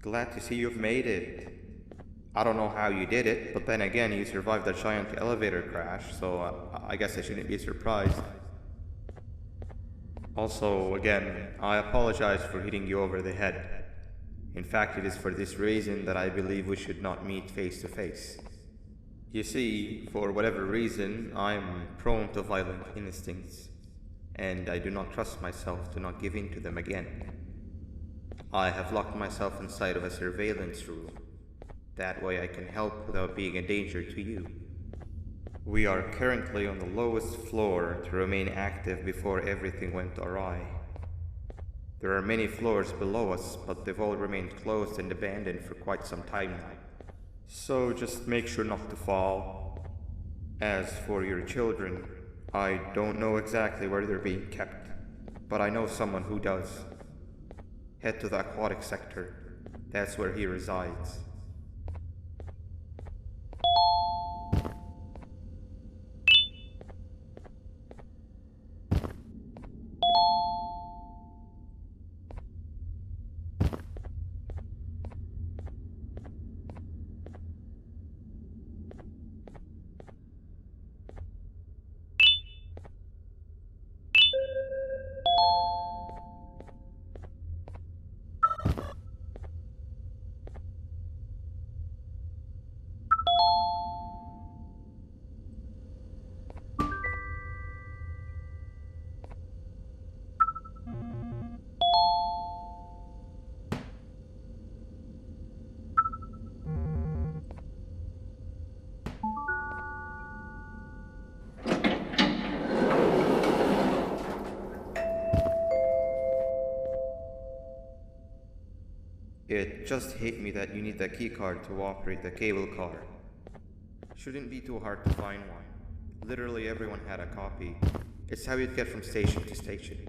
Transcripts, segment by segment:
Glad to see you've made it. I don't know how you did it, but then again, you survived a giant elevator crash, so I guess I shouldn't be surprised. Also, again, I apologize for hitting you over the head. In fact, it is for this reason that I believe we should not meet face to face. You see, for whatever reason, I am prone to violent instincts, and I do not trust myself to not give in to them again. I have locked myself inside of a surveillance room. That way I can help without being a danger to you. We are currently on the lowest floor to remain active before everything went awry. There are many floors below us, but they've all remained closed and abandoned for quite some time now. So just make sure not to fall. As for your children, I don't know exactly where they're being kept, but I know someone who does. Head to the aquatic sector. That's where he resides. It just hit me that you need the keycard to operate the cable car. Shouldn't be too hard to find one. Literally everyone had a copy. It's how you'd get from station to station.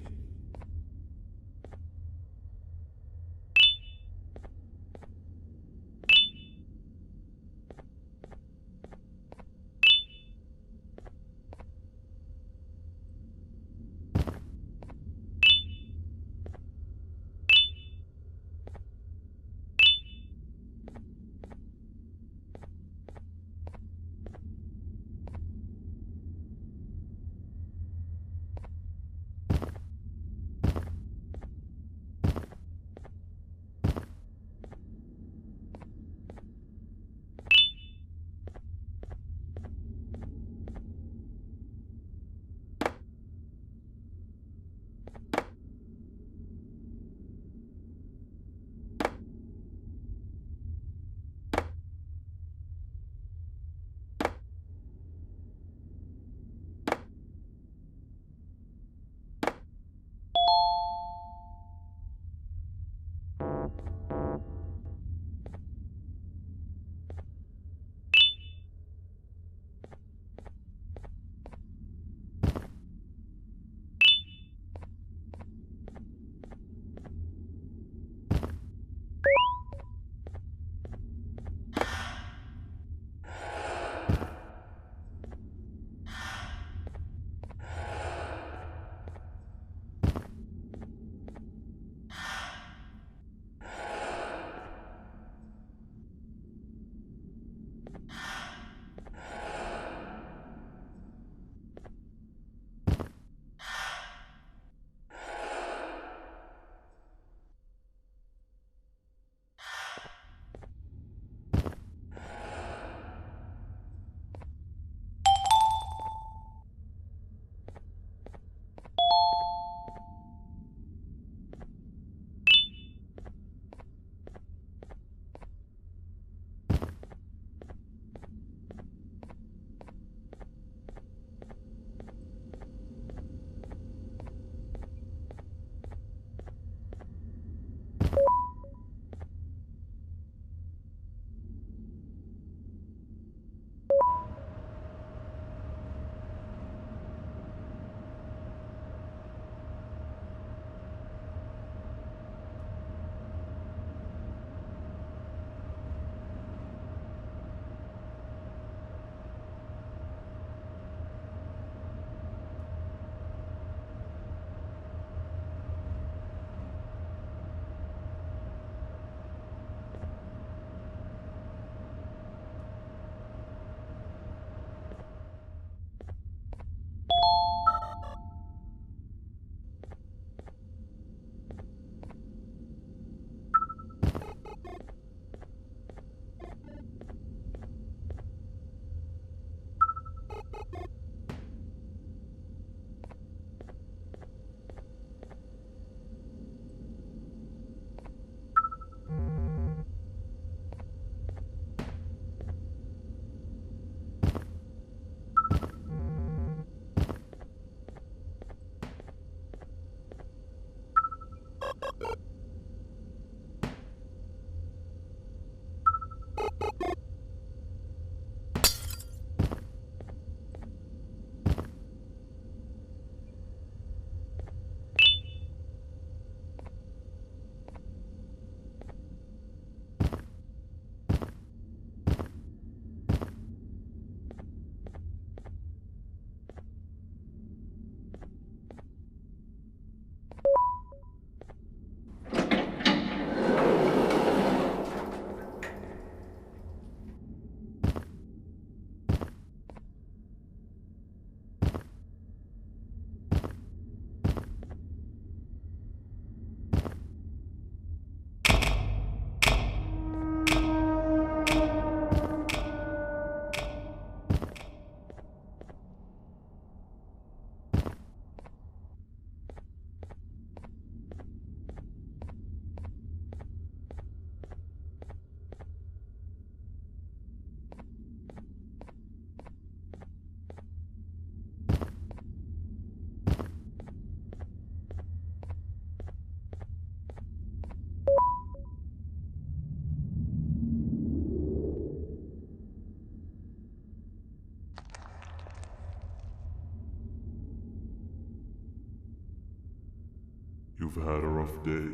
You've had a rough day,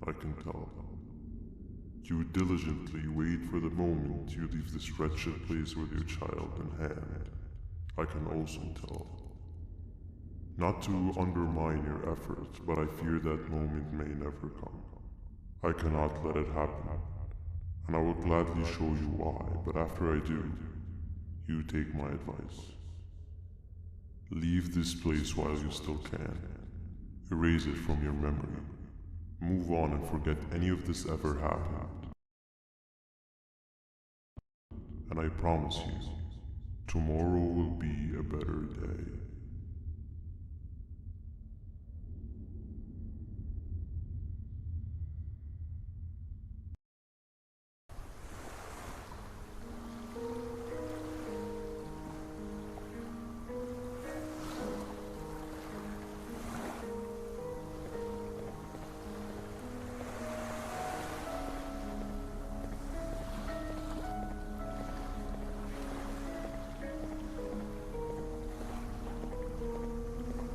I can tell. You diligently wait for the moment you leave this wretched place with your child in hand. I can also tell. Not to undermine your efforts, but I fear that moment may never come. I cannot let it happen, and I will gladly show you why, but after I do, you take my advice. Leave this place while you still can. Erase it from your memory. Move on and forget any of this ever happened. And I promise you, tomorrow will be a better day.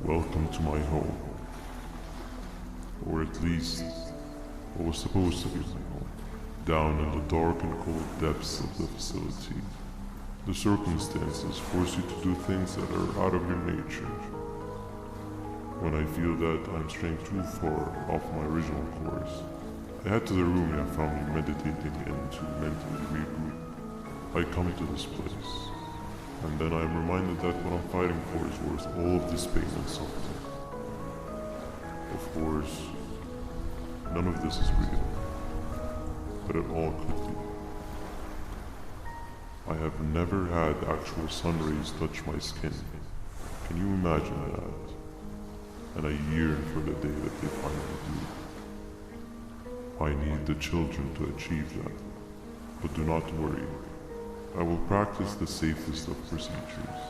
Welcome to my home. Or at least, what was supposed to be my home. Down in the dark and cold depths of the facility, the circumstances force you to do things that are out of your nature. When I feel that I'm straying too far off my original course, I head to the room I found me meditating in to mentally regroup. I come to this place, and then I am reminded that what I'm fighting for is worth all of this pain and suffering. Of course, none of this is real, but it all could be. I have never had actual sun rays touch my skin. Can you imagine that? And I yearn for the day that they finally do. I need the children to achieve that, but do not worry. I will practice the safest of procedures.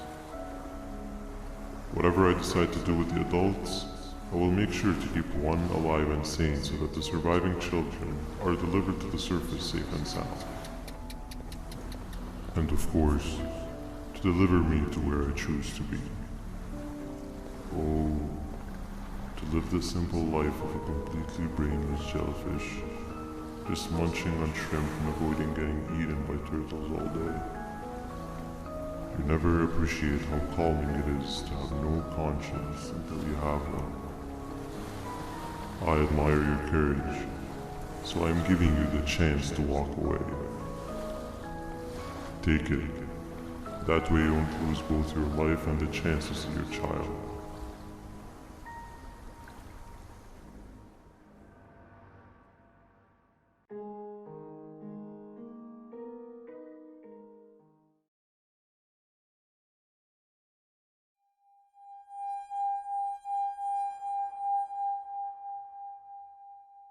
Whatever I decide to do with the adults, I will make sure to keep one alive and sane so that the surviving children are delivered to the surface safe and sound. And of course, to deliver me to where I choose to be. Oh, to live the simple life of a completely brainless jellyfish, just munching on shrimp and avoiding getting eaten by turtles all day. You never appreciate how calming it is to have no conscience until you have one. I admire your courage, so I am giving you the chance to walk away. Take it. That way you won't lose both your life and the chance to see your child.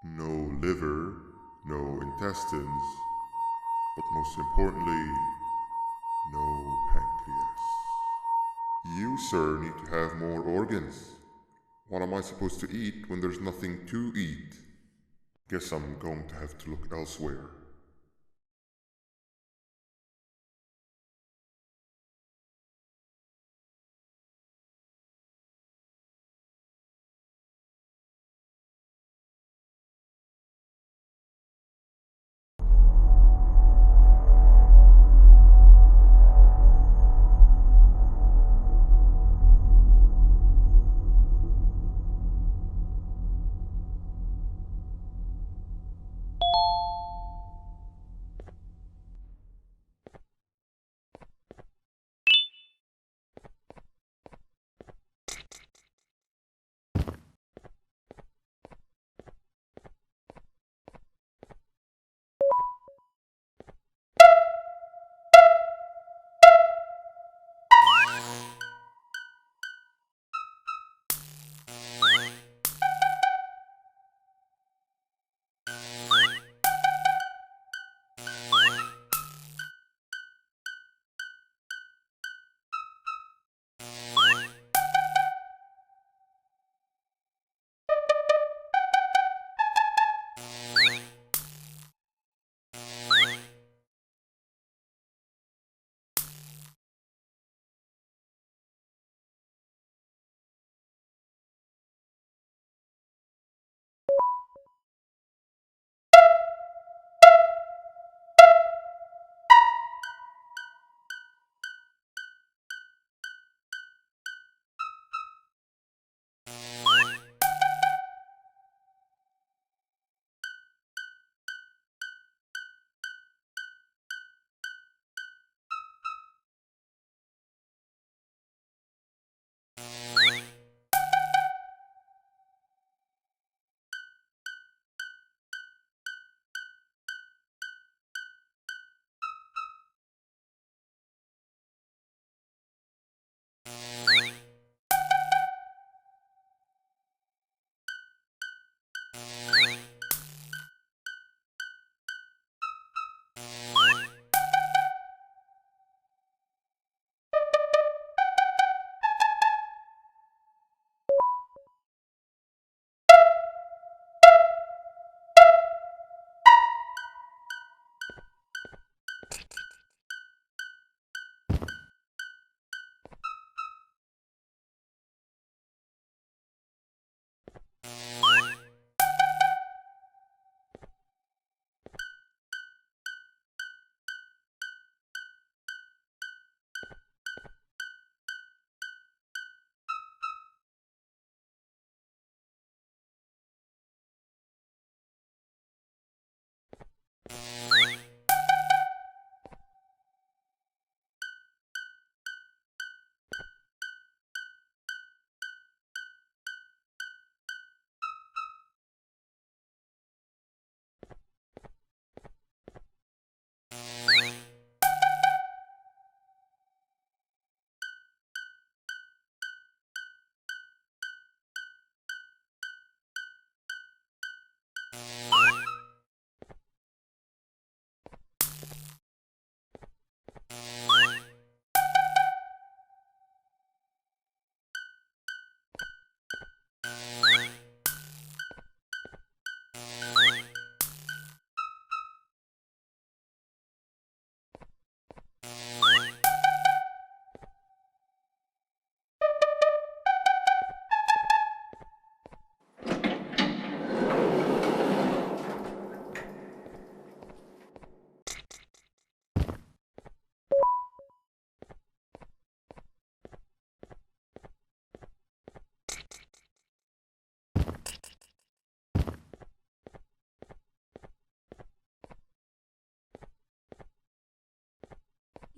No liver, no intestines, but most importantly, no pancreas. You, sir, need to have more organs. What am I supposed to eat when there's nothing to eat? Guess I'm going to have to look elsewhere.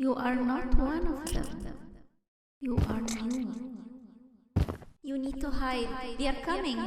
You are not one of them. You are new. You need to hide. They are coming.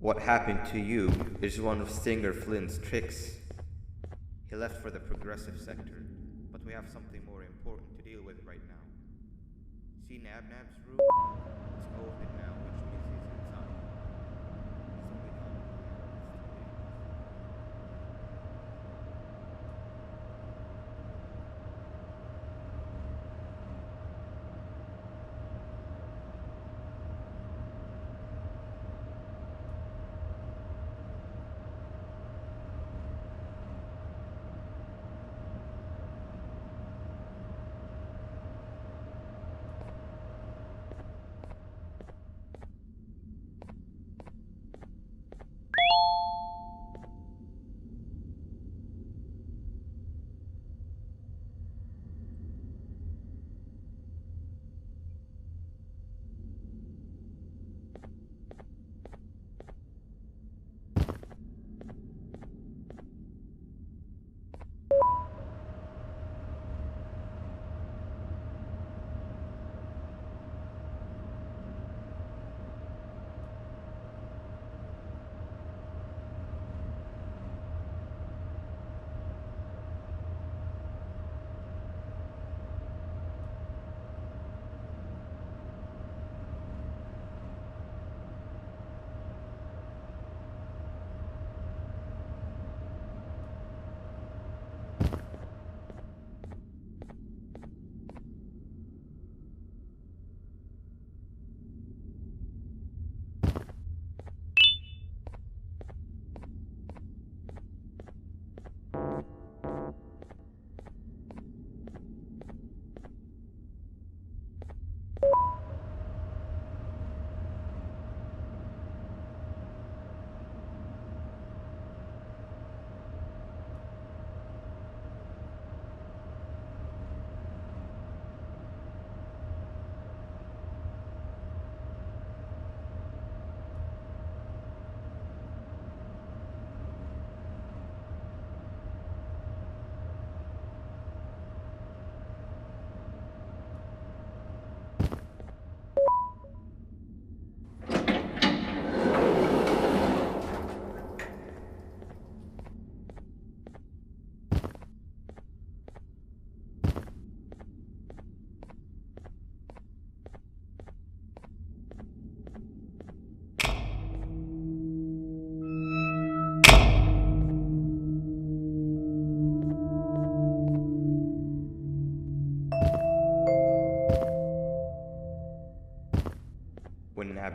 What happened to you is one of Stinger Flynn's tricks. He left for the progressive sector, but we have something more important to deal with right now. See Nabnab's room? It's open now, which means he's inside. He's only gone.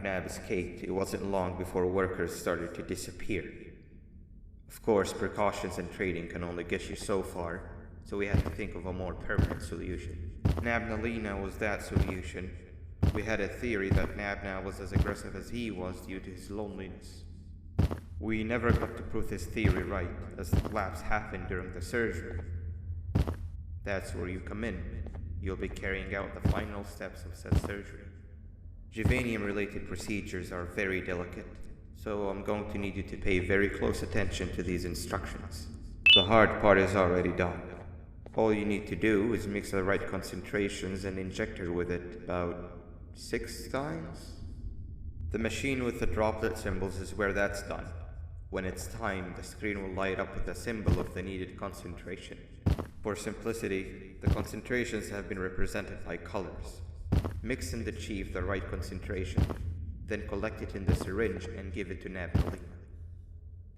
Nab escaped, it wasn't long before workers started to disappear. Of course, precautions and trading can only get you so far, so we had to think of a more permanent solution. Nabnalina was that solution. We had a theory that Nabna was as aggressive as he was due to his loneliness. We never got to prove this theory right, as the collapse happened during the surgery. That's where you come in. You'll be carrying out the final steps of said surgery. Juvanium-related procedures are very delicate, so I'm going to need you to pay very close attention to these instructions. The hard part is already done. All you need to do is mix the right concentrations and inject her with it about 6 times? The machine with the droplet symbols is where that's done. When it's time, the screen will light up with the symbol of the needed concentration. For simplicity, the concentrations have been represented by colors. Mix and achieve the right concentration, then collect it in the syringe and give it to Nabnalina.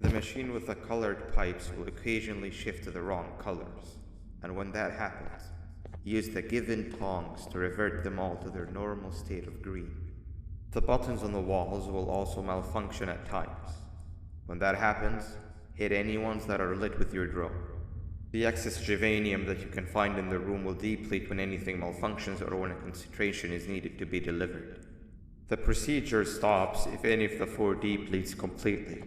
The machine with the colored pipes will occasionally shift to the wrong colors, and when that happens, use the given tongs to revert them all to their normal state of green. The buttons on the walls will also malfunction at times. When that happens, hit any ones that are lit with your drone. The excess Juvanium that you can find in the room will deplete when anything malfunctions or when a concentration is needed to be delivered. The procedure stops if any of the 4 depletes completely,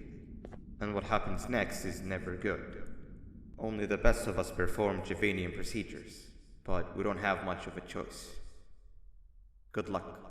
and what happens next is never good. Only the best of us perform Juvanium procedures, but we don't have much of a choice. Good luck.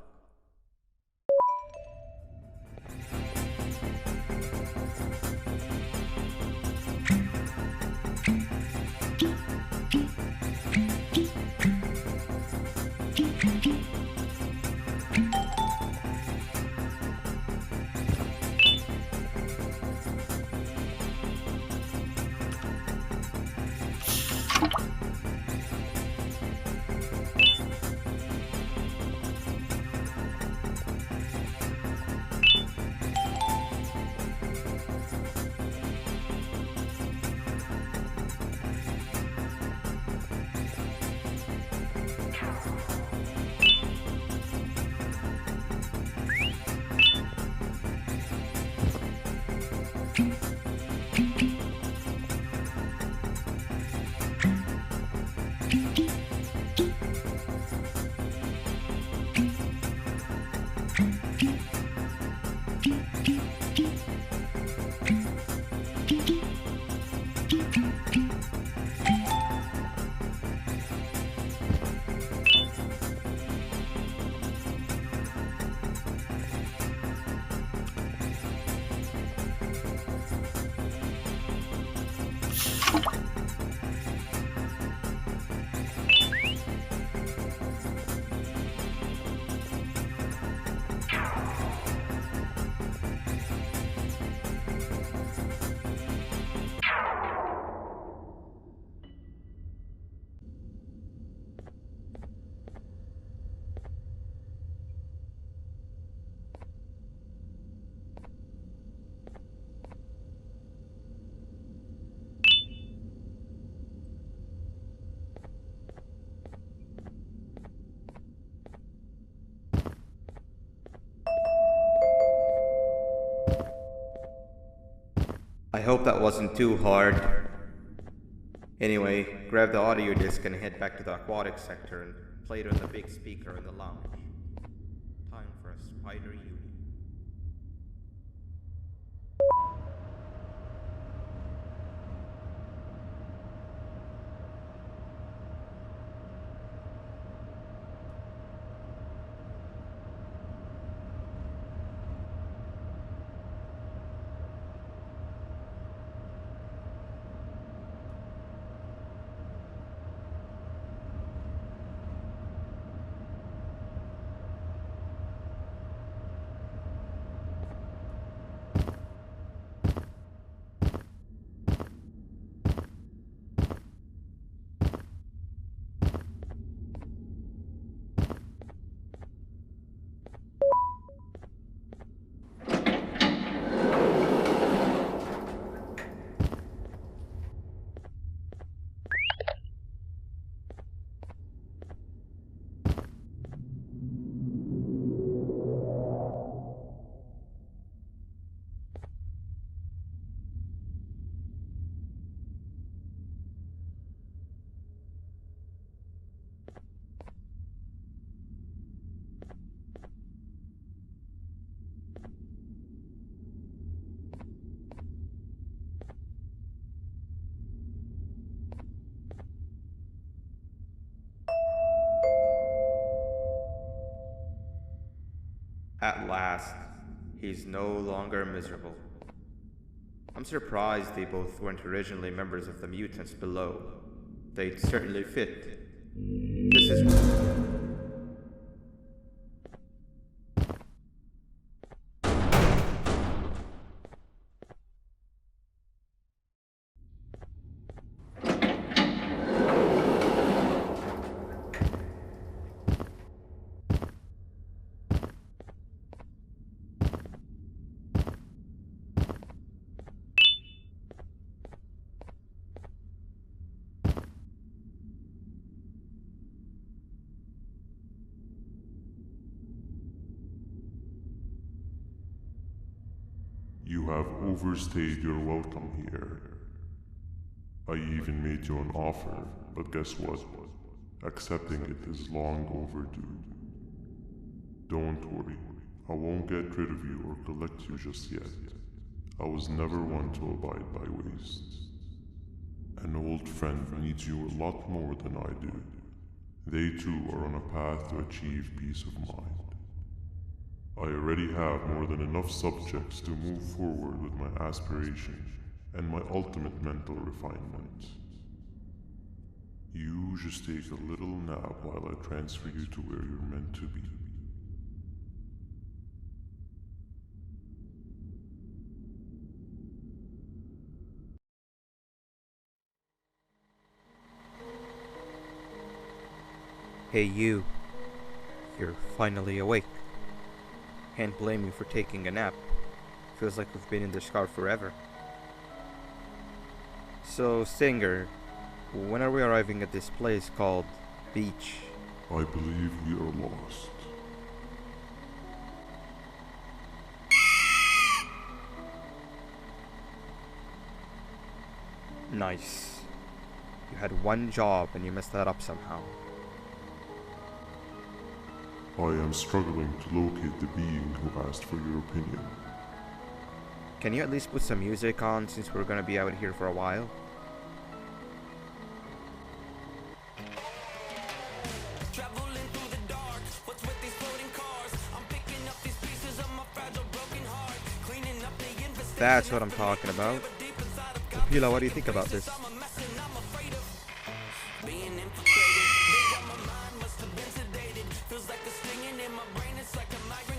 I hope that wasn't too hard. Anyway, grab the audio disc and head back to the aquatic sector and play it on the big speaker in the lounge. Time for a spider union. At last, he's no longer miserable. I'm surprised they both weren't originally members of the mutants below. They'd certainly fit. This is... You have overstayed your welcome here. I even made you an offer, but guess what? Accepting it is long overdue. Don't worry, I won't get rid of you or collect you just yet. I was never one to abide by waste. An old friend needs you a lot more than I do. They too are on a path to achieve peace of mind. I already have more than enough subjects to move forward with my aspiration and my ultimate mental refinement. You just take a little nap while I transfer you to where you're meant to be. Hey you. You're finally awake. Can't blame you for taking a nap. Feels like we've been in this car forever. So, Stinger, when are we arriving at this place called Beach? I believe we are lost. Nice. You had one job and you messed that up somehow. I am struggling to locate the being who asked for your opinion. Can you at least put some music on since we're gonna be out here for a while? That's what I'm talking about. Pila, what do you think about this?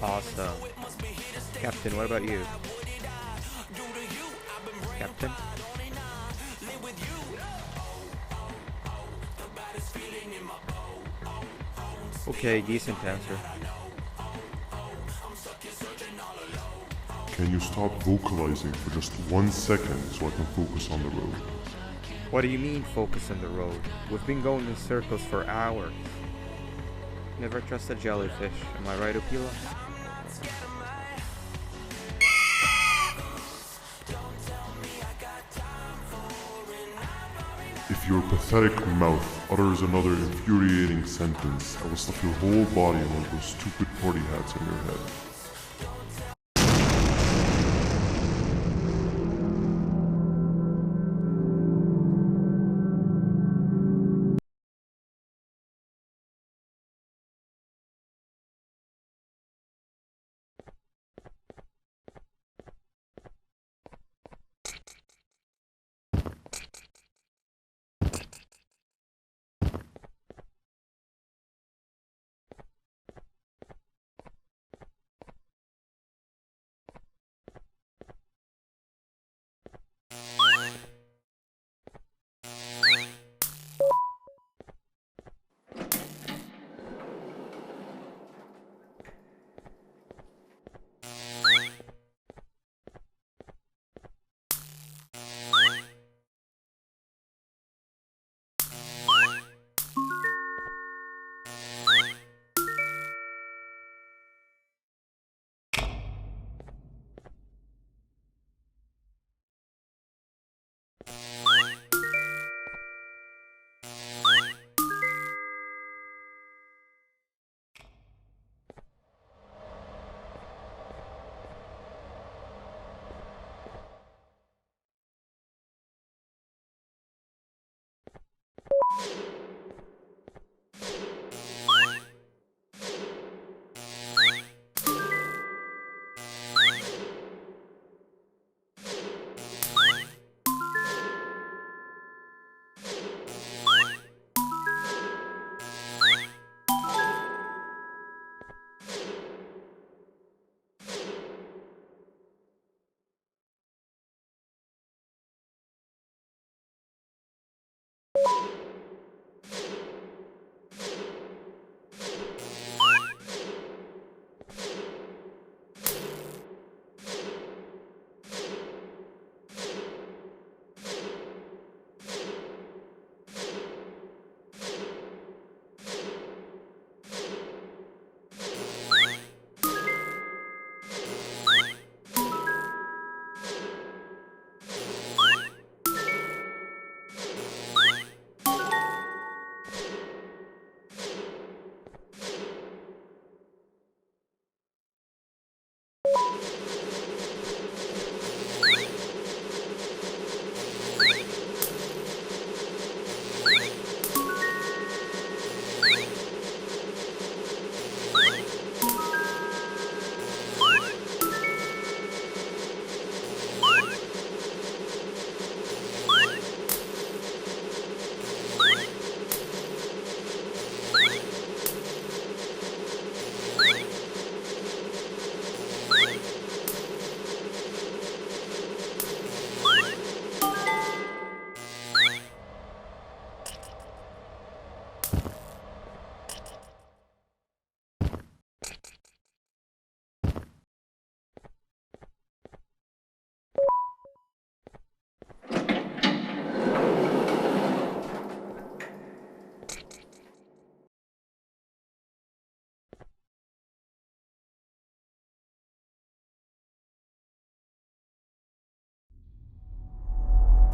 Awesome. Captain, what about you? Captain? Okay, decent answer. Can you stop vocalizing for just 1 second so I can focus on the road? What do you mean focus on the road? We've been going in circles for hours. Never trust a jellyfish, am I right, Opila? If your pathetic mouth utters another infuriating sentence, I will stuff your whole body in one of those stupid party hats on your head.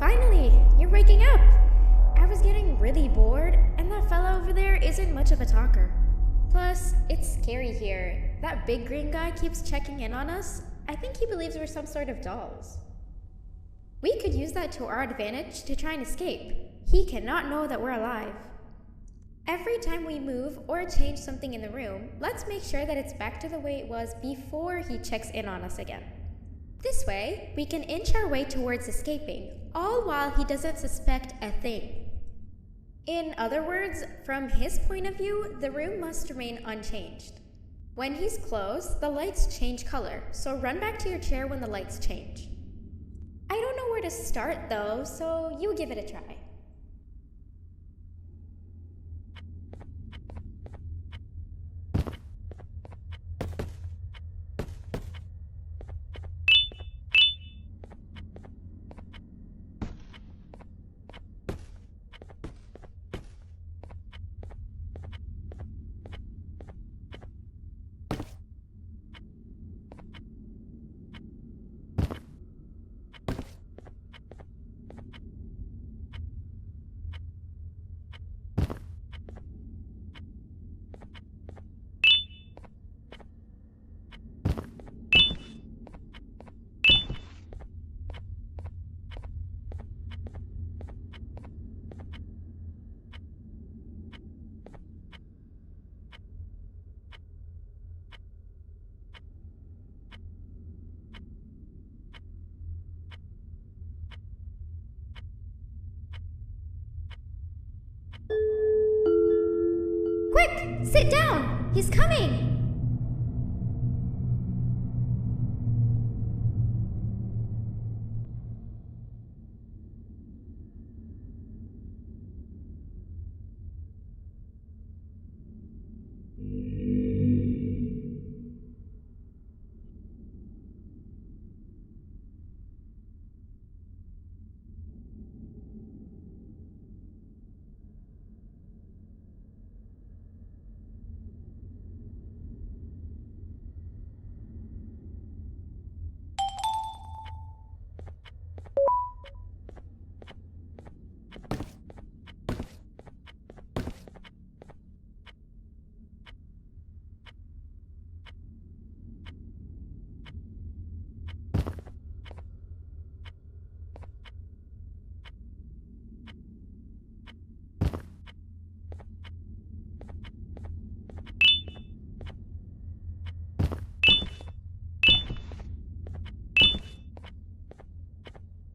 Finally, you're waking up! I was getting really bored, and that fella over there isn't much of a talker. Plus, it's scary here. That big green guy keeps checking in on us. I think he believes we're some sort of dolls. We could use that to our advantage to try and escape. He cannot know that we're alive. Every time we move or change something in the room, let's make sure that it's back to the way it was before he checks in on us again. This way, we can inch our way towards escaping, all while he doesn't suspect a thing. In other words, from his point of view, the room must remain unchanged. When he's close, the lights change color, so run back to your chair when the lights change. I don't know where to start though, so you give it a try. Quick! Sit down! He's coming!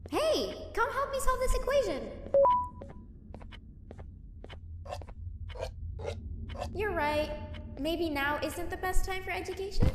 Hey, come help me solve this equation. You're right. Maybe now isn't the best time for education?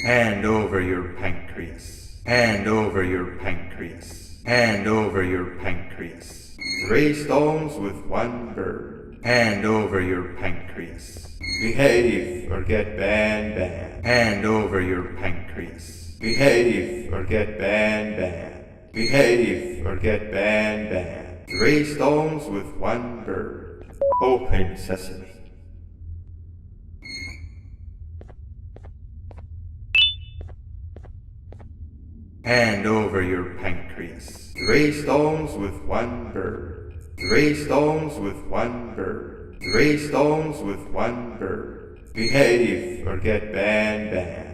Hand over your pancreas. Hand over your pancreas. Hand over your pancreas. 3 stones with 1 bird. Hand over your pancreas. Behave or get BanBan. Hand over your pancreas. Behave or get BanBan. Behave or get BanBan. 3 stones with 1 bird. Open sesame. Hand over your pancreas. 3 stones with 1 bird. 3 stones with 1 bird. 3 stones with 1 bird. Behave or get BanBan.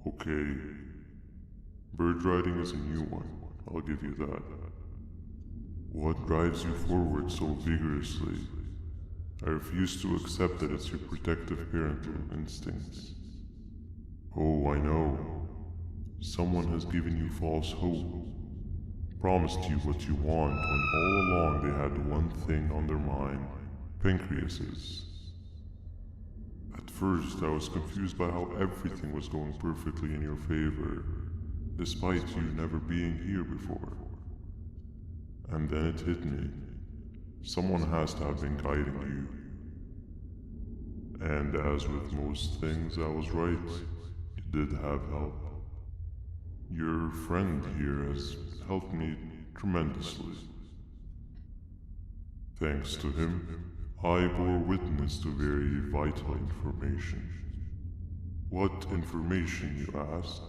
Okay. Bird riding is a new one, I'll give you that. What drives you forward so vigorously? I refuse to accept that it's your protective parental instincts. Oh, I know. Someone has given you false hope. Promised you what you want when all along they had one thing on their mind. Pancreases. At first, I was confused by how everything was going perfectly in your favor, despite you never being here before. And then it hit me. Someone has to have been guiding you. And as with most things, I was right. You did have help. Your friend here has helped me tremendously. Thanks to him, I bore witness to very vital information. What information, you ask?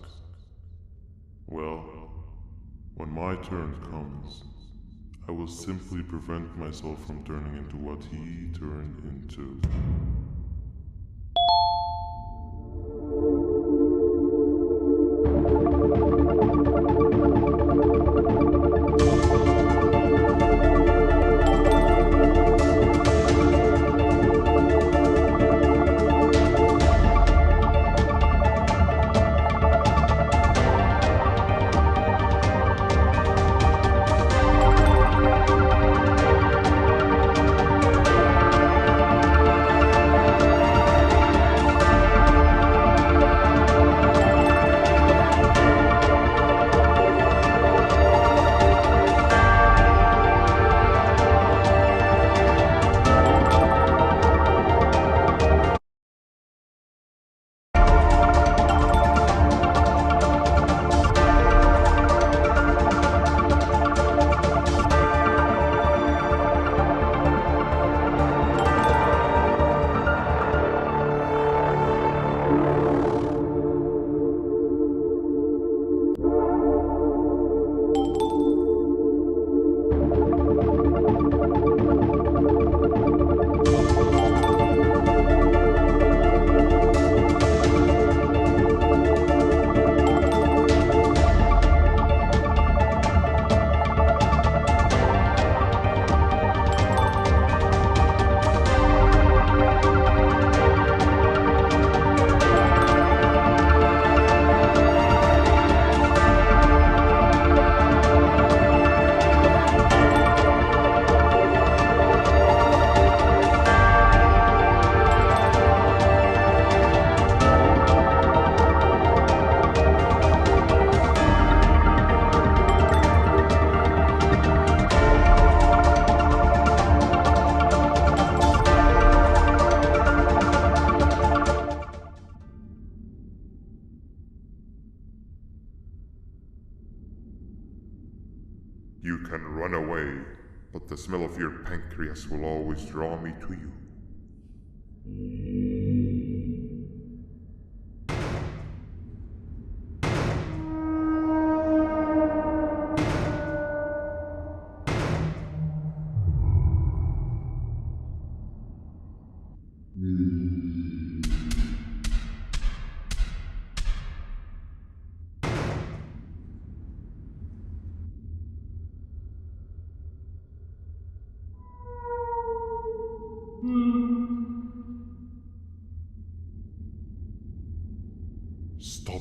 Well, when my turn comes, I will simply prevent myself from turning into what he turned into. You can run away, but the smell of your pancreas will always draw me to you.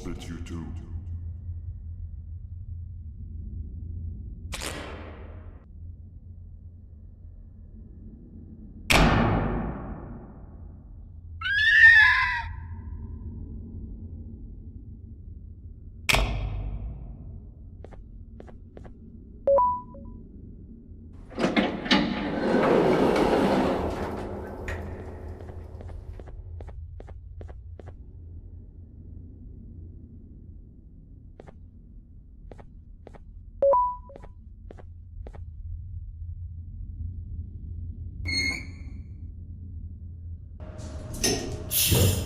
split you too. Shut